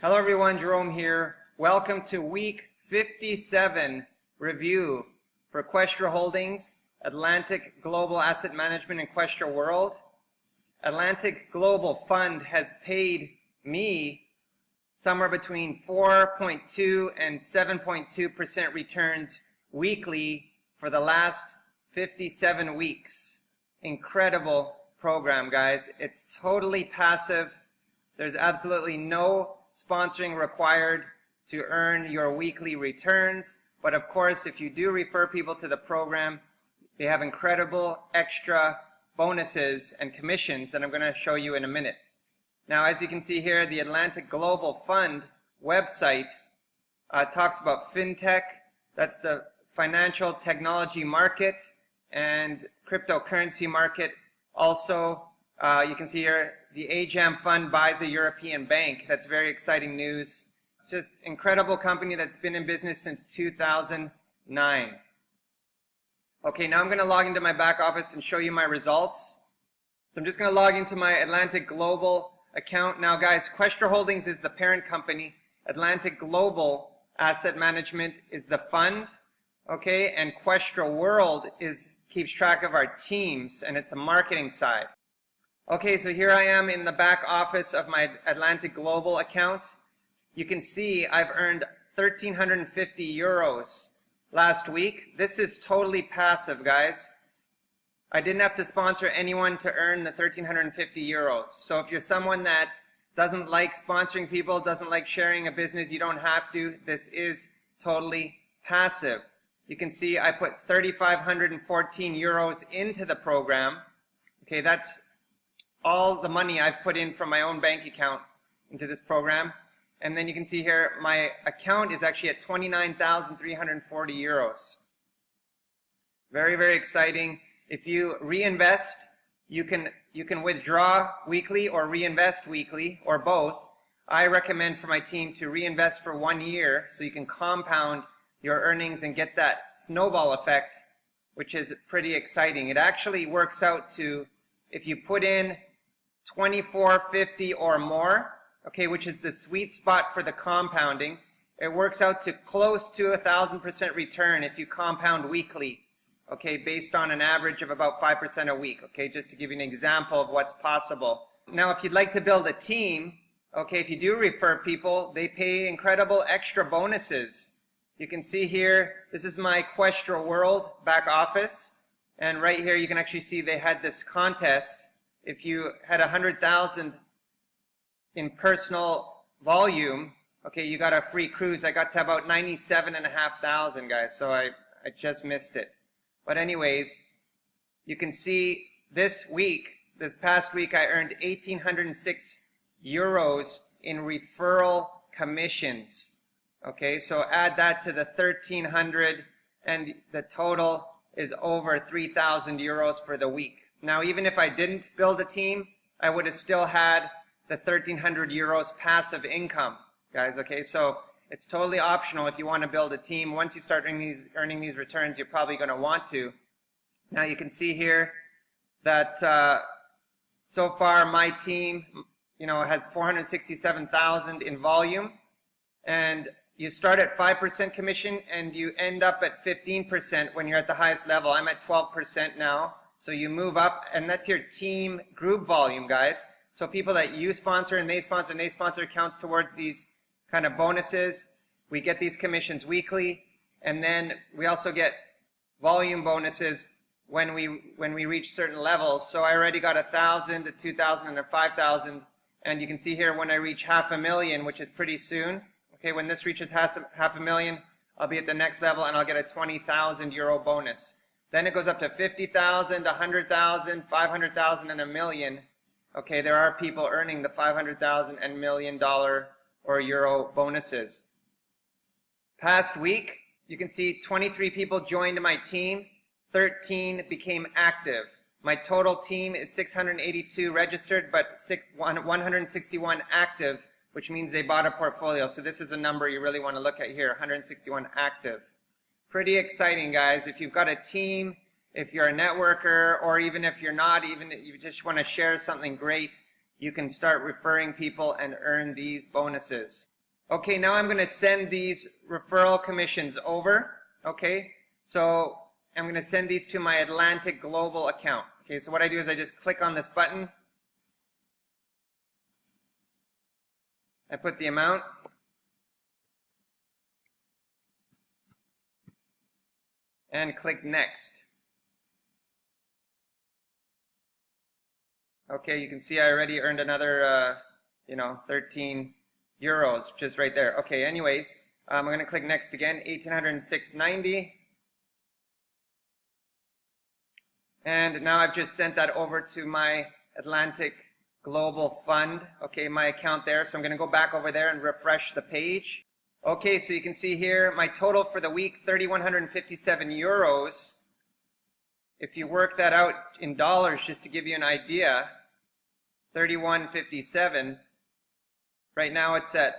Hello everyone, Jerome here. Welcome to week 57 review for Questra Holdings, Atlantic Global Asset Management and Questra World. Atlantic Global Fund has paid me somewhere between 4.2 and 7.2% returns weekly for the last 57 weeks. Incredible program, guys. It's totally passive. There's absolutely no sponsoring required to earn your weekly returns. But of course, if you do refer people to the program, they have incredible extra bonuses and commissions that I'm going to show you in a minute. Now, as you can see here, the Atlantic Global Fund website talks about fintech. That's the financial technology market and cryptocurrency market. Also, you can see here the AGAM fund buys a European bank. That's very exciting news. Just incredible company that's been in business since 2009. Okay, now I'm going to log into my back office and show you my results. So I'm just going to log into my Atlantic Global account. Now guys, Questra Holdings is the parent company. Atlantic Global Asset Management is the fund. Okay, and Questra World keeps track of our teams, and it's a marketing side. Okay, so here I am in the back office of my Atlantic Global account. You can see I've earned 1,350 euros last week. This is totally passive, guys. I didn't have to sponsor anyone to earn the 1,350 euros. So if you're someone that doesn't like sponsoring people, doesn't like sharing a business, you don't have to. This is totally passive. You can see I put 3,514 euros into the program. Okay, that's all the money I've put in from my own bank account into this program. And then you can see here my account is actually at 29,340 euros. Very, very exciting. If you reinvest, you can withdraw weekly or reinvest weekly, or both. I recommend for my team to reinvest for 1 year so you can compound your earnings and get that snowball effect, which is pretty exciting. It actually works out to, if you put in 2450 or more, okay, which is the sweet spot for the compounding, it works out to close to 1,000% return if you compound weekly, okay, based on an average of about 5% a week, okay, just to give you an example of what's possible. Now, if you'd like to build a team, okay, if you do refer people, they pay incredible extra bonuses. You can see here, this is my Questra World back office, and right here you can actually see they had this contest. If you had 100,000 in personal volume, okay, you got a free cruise. I got to about 97,500, guys, so I just missed it. But anyways, you can see this past week, I earned 1,806 euros in referral commissions. Okay, so add that to the 1,300, and the total is over 3,000 euros for the week. Now, even if I didn't build a team, I would have still had the 1,300 euros passive income, guys, okay? So it's totally optional if you want to build a team. Once you start earning these returns, you're probably going to want to. Now, you can see here that so far my team, has 467,000 in volume, and you start at 5% commission and you end up at 15% when you're at the highest level. I'm at 12% now. So you move up, and that's your team group volume, guys. So people that you sponsor and they sponsor counts towards these kind of bonuses. We get these commissions weekly, and then we also get volume bonuses when we reach certain levels. So I already got 1,000 to 2,000 and 5,000, and you can see here when I reach 500,000, which is pretty soon. Okay, when this reaches 500,000, I'll be at the next level and I'll get a 20,000 euro bonus. Then it goes up to 50,000, 100,000, 500,000, and $1 million. Okay, there are people earning the 500,000 and $1 million or euro bonuses. Past week, you can see 23 people joined my team, 13 became active. My total team is 682 registered, but 161 active, which means they bought a portfolio. So this is a number you really want to look at here, 161 active. Pretty exciting, guys. If you've got a team, if you're a networker, or even if you're not, even if you just want to share something great, you can start referring people and earn these bonuses. Okay, now I'm going to send these referral commissions over. Okay, so I'm going to send these to my Atlantic Global account. Okay, so what I do is I just click on this button. I put the amount. And click next. Okay, you can see I already earned another, 13 euros just right there. Okay, anyways, I'm going to click next again, 1,806.90. And now I've just sent that over to my Atlantic Global Fund, okay, my account there. So I'm going to go back over there and refresh the page. Okay, so you can see here my total for the week, 3,157 euros. If you work that out in dollars, just to give you an idea, 31.57. Right now it's at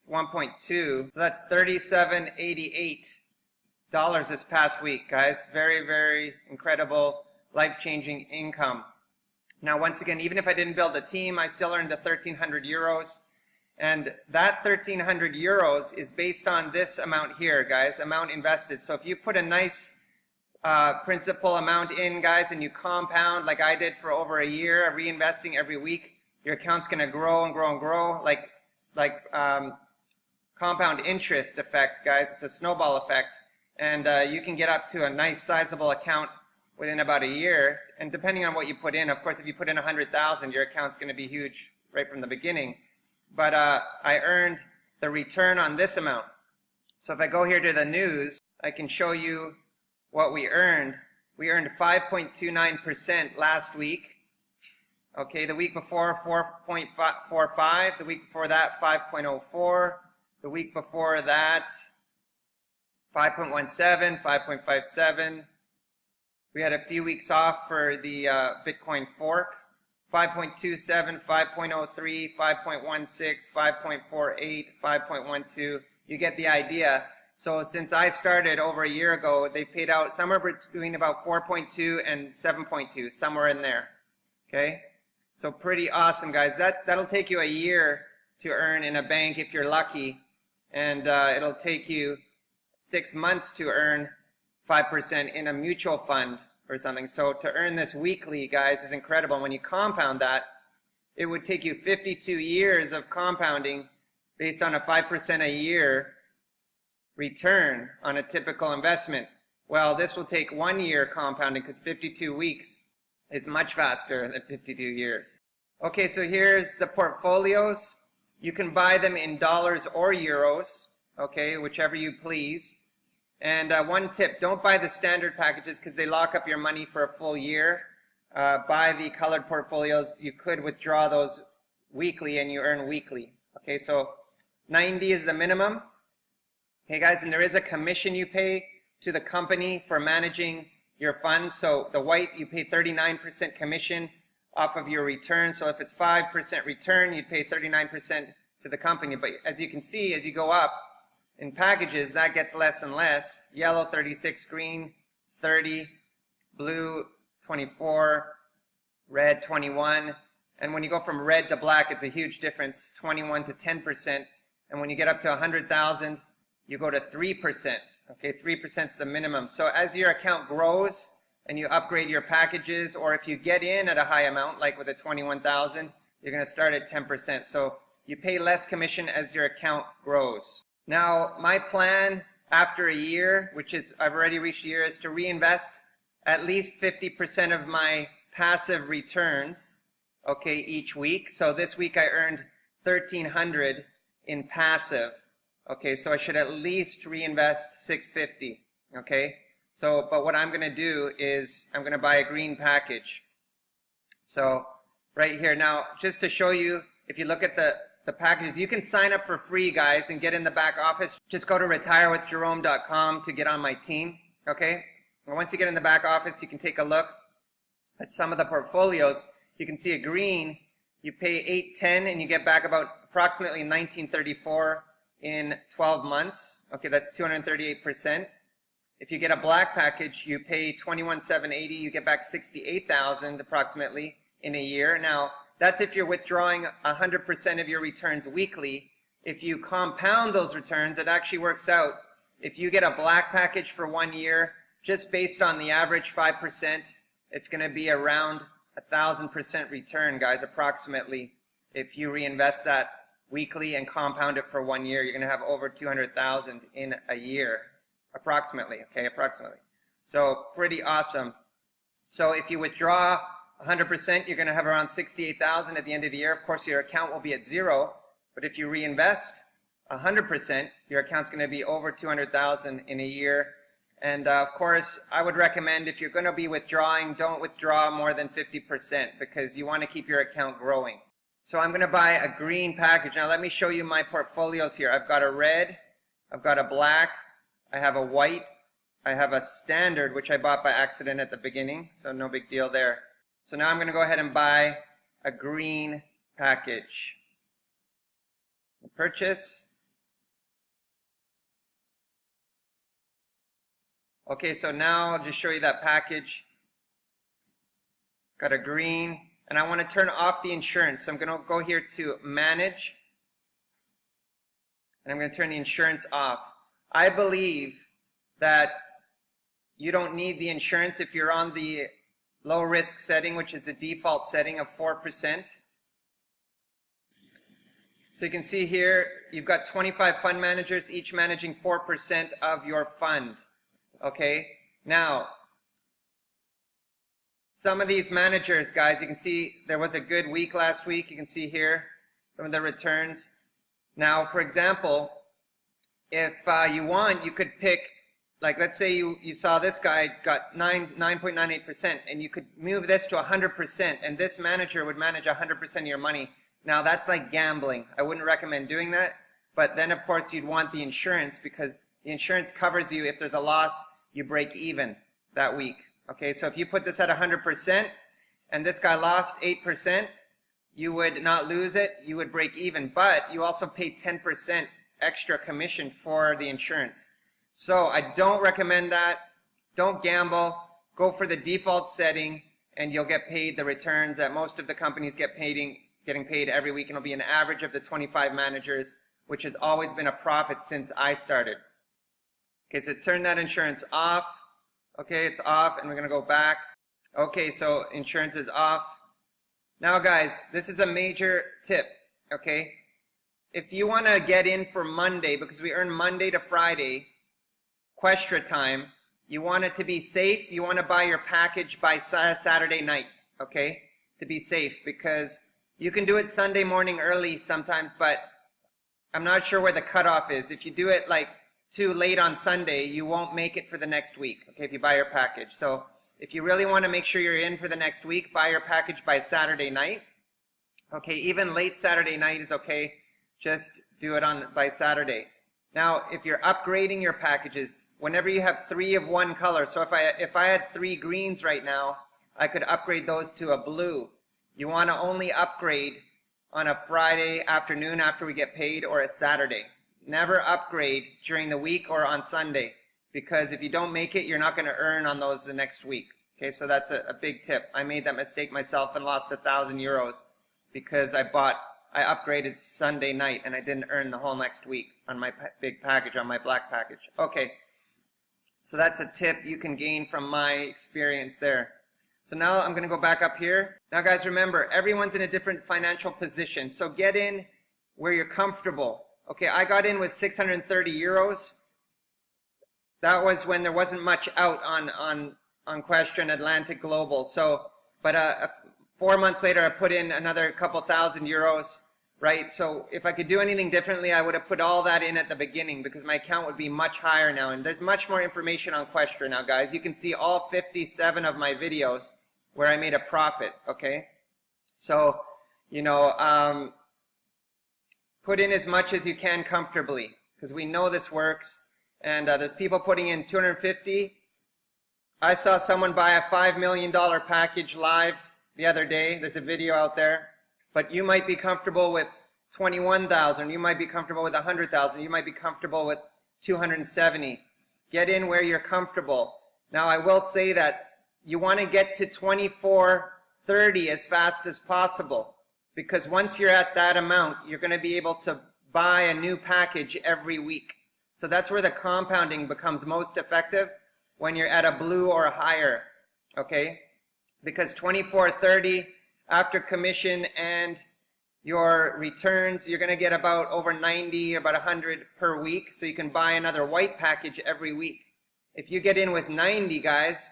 1.2, so that's $37.88 this past week, guys. Very, very incredible, life-changing income. Now, once again, even if I didn't build a team, I still earned the 1,300 euros. And that 1,300 euros is based on this amount here, guys, amount invested. So if you put a nice principal amount in, guys, and you compound like I did for over a year, reinvesting every week, your account's going to grow and grow and grow like compound interest effect, guys. It's a snowball effect. And you can get up to a nice sizable account within about a year. And depending on what you put in, of course, if you put in 100,000, your account's going to be huge right from the beginning. But I earned the return on this amount. So if I go here to the news, I can show you what we earned. We earned 5.29% last week. Okay, the week before 4.45, the week before that 5.04, the week before that 5.17, 5.57. We had a few weeks off for the Bitcoin fork. 5.27, 5.03, 5.16, 5.48, 5.12. You get the idea. So since I started over a year ago, they paid out somewhere between about 4.2 and 7.2, somewhere in there. Okay? So pretty awesome, guys. That'll take you a year to earn in a bank if you're lucky. And it'll take you 6 months to earn 5% in a mutual fund or something. So to earn this weekly, guys, is incredible. And when you compound that, it would take you 52 years of compounding based on a 5% a year return on a typical investment. Well, this will take 1 year compounding because 52 weeks is much faster than 52 years. Okay, so here's the portfolios. You can buy them in dollars or euros, okay, whichever you please. And one tip, don't buy the standard packages because they lock up your money for a full year. Buy the colored portfolios. You could withdraw those weekly and you earn weekly. Okay, so 90 is the minimum. Okay, guys, and there is a commission you pay to the company for managing your funds. So the white, you pay 39% commission off of your return. So if it's 5% return, you'd pay 39% to the company. But as you can see, as you go up in packages, that gets less and less. Yellow 36, green 30, blue 24, red 21. And when you go from red to black, it's a huge difference, 21 to 10%. And when you get up to 100,000, you go to 3%. Okay, 3% is the minimum. So as your account grows and you upgrade your packages, or if you get in at a high amount, like with a 21,000, you're going to start at 10%. So you pay less commission as your account grows. Now, my plan after a year, which is I've already reached a year, is to reinvest at least 50% of my passive returns, okay, each week. So this week I earned 1,300 in passive. Okay, so I should at least reinvest 650. Okay, so but what I'm going to do is I'm going to buy a green package. So right here now, just to show you, if you look at the packages, you can sign up for free, guys, and get in the back office. Just go to retirewithjerome.com to get on my team. Okay, and once you get in the back office, you can take a look at some of the portfolios. You can see a green, you pay $8.10 and you get back about approximately $19.34 in 12 months. Okay, that's 238%. If you get a black package, you pay $21,780, you get back $68,000 approximately in a year. Now, that's if you're withdrawing 100% of your returns weekly. if you compound those returns, it actually works out. If you get a black package for 1 year, just based on the average 5%, it's going to be around 1,000% return, guys, approximately. If you reinvest that weekly and compound it for 1 year, you're going to have over 200,000 in a year, approximately, okay, approximately. So pretty awesome. So if you withdraw 100%, you're going to have around 68,000 at the end of the year. Of course, your account will be at zero, but if you reinvest 100%, your account's going to be over 200,000 in a year. And of course, I would recommend if you're going to be withdrawing, don't withdraw more than 50% because you want to keep your account growing. So I'm going to buy a green package. Now let me show you my portfolios here. I've got a red, I've got a black, I have a white, I have a standard, which I bought by accident at the beginning, so no big deal there. So now I'm going to go ahead and buy a green package. Purchase. Okay, so now I'll just show you that package. Got a green, and I want to turn off the insurance. So I'm going to go here to Manage, and I'm going to turn the insurance off. I believe that you don't need the insurance if you're on the low risk setting, which is the default setting of 4%. So you can see here, you've got 25 fund managers, each managing 4% of your fund. Okay, now, some of these managers, guys, you can see there was a good week last week. You can see here some of the returns. Now, for example, if you want, you could pick, like let's say you saw this guy got 9.98%, and you could move this to 100%, and this manager would manage 100% of your money. Now, that's like gambling. I wouldn't recommend doing that, but then, of course, you'd want the insurance because the insurance covers you if there's a loss. You break even that week. Okay, so if you put this at 100% and this guy lost 8%, you would not lose it, you would break even, but you also pay 10% extra commission for the insurance. So I don't recommend that. Don't gamble. Go for the default setting and you'll get paid the returns that most of the companies getting paid every week, and it'll be an average of the 25 managers, which has always been a profit since I started. Okay, so turn that insurance off. Okay, it's off, and we're going to go back. Okay, so insurance is off. Now, guys, this is a major tip, okay? If you want to get in for Monday, because we earn Monday to Friday, Questra time, you want it to be safe. You want to buy your package by Saturday night, okay? To be safe, because you can do it Sunday morning early sometimes, but I'm not sure where the cutoff is. If you do it like too late on Sunday, you won't make it for the next week, okay, if you buy your package. So if you really want to make sure you're in for the next week, buy your package by Saturday night. Okay, even late Saturday night is okay. Just do it by Saturday. Now, if you're upgrading your packages, whenever you have 3 of one color, so if I had 3 greens right now, I could upgrade those to a blue. You want to only upgrade on a Friday afternoon after we get paid, or a Saturday. Never upgrade during the week or on Sunday, because if you don't make it, you're not going to earn on those the next week. Okay, so that's a big tip. I made that mistake myself and lost 1,000 euros because I upgraded Sunday night and I didn't earn the whole next week on my big package, on my black package. Okay, so that's a tip you can gain from my experience there. So now I'm going to go back up here. Now, guys, remember, everyone's in a different financial position, so get in where you're comfortable. Okay, I got in with 630 euros. That was when there wasn't much out on Questra and Atlantic Global. So, but 4 months later, I put in another couple thousand euros, right? So if I could do anything differently, I would have put all that in at the beginning because my account would be much higher now. And there's much more information on Questra now, guys. You can see all 57 of my videos where I made a profit, okay? So, you know, put in as much as you can comfortably, because we know this works. And there's people putting in 250. I saw someone buy a $5 million package live the other day. There's a video out there. But you might be comfortable with 21,000. You might be comfortable with 100,000. You might be comfortable with 270. Get in where you're comfortable. Now, I will say that you want to get to 2430 as fast as possible, because once you're at that amount, you're going to be able to buy a new package every week. So that's where the compounding becomes most effective, when you're at a blue or higher, okay? Because 24.30 after commission and your returns, you're going to get about over 90 or about 100 per week, so you can buy another white package every week. If you get in with 90, guys,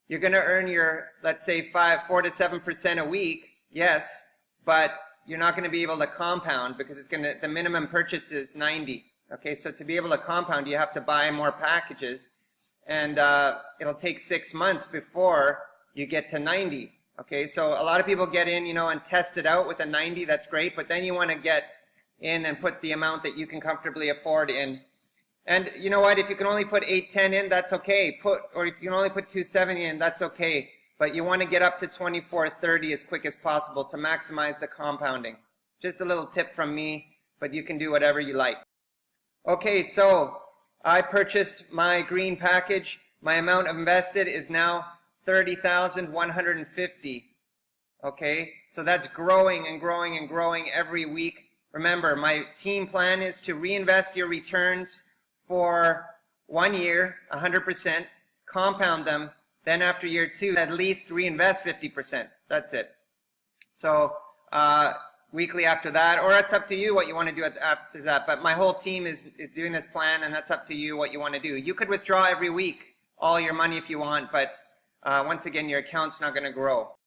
you're going to earn your, let's say, 4 to 7% a week, yes, but you're not going to be able to compound because it's going to, the minimum purchase is 90. Okay, so to be able to compound, you have to buy more packages, and it'll take 6 months before you get to 90. Okay, so a lot of people get in, you know, and test it out with a 90. That's great, but then you want to get in and put the amount that you can comfortably afford in. And you know what? If you can only put 810 in, that's okay. Or if you can only put 270 in, that's okay. But you want to get up to 24.30 as quick as possible to maximize the compounding. Just a little tip from me, but you can do whatever you like. Okay, so I purchased my green package. My amount invested is now 30,150. Okay, so that's growing and growing and growing every week. Remember, my team plan is to reinvest your returns for 1 year, 100%, compound them, then after year 2, at least reinvest 50%. That's it. So weekly after that, or it's up to you what you want to do after that. But my whole team is doing this plan, and that's up to you what you want to do. You could withdraw every week all your money if you want, but once again, your account's not going to grow.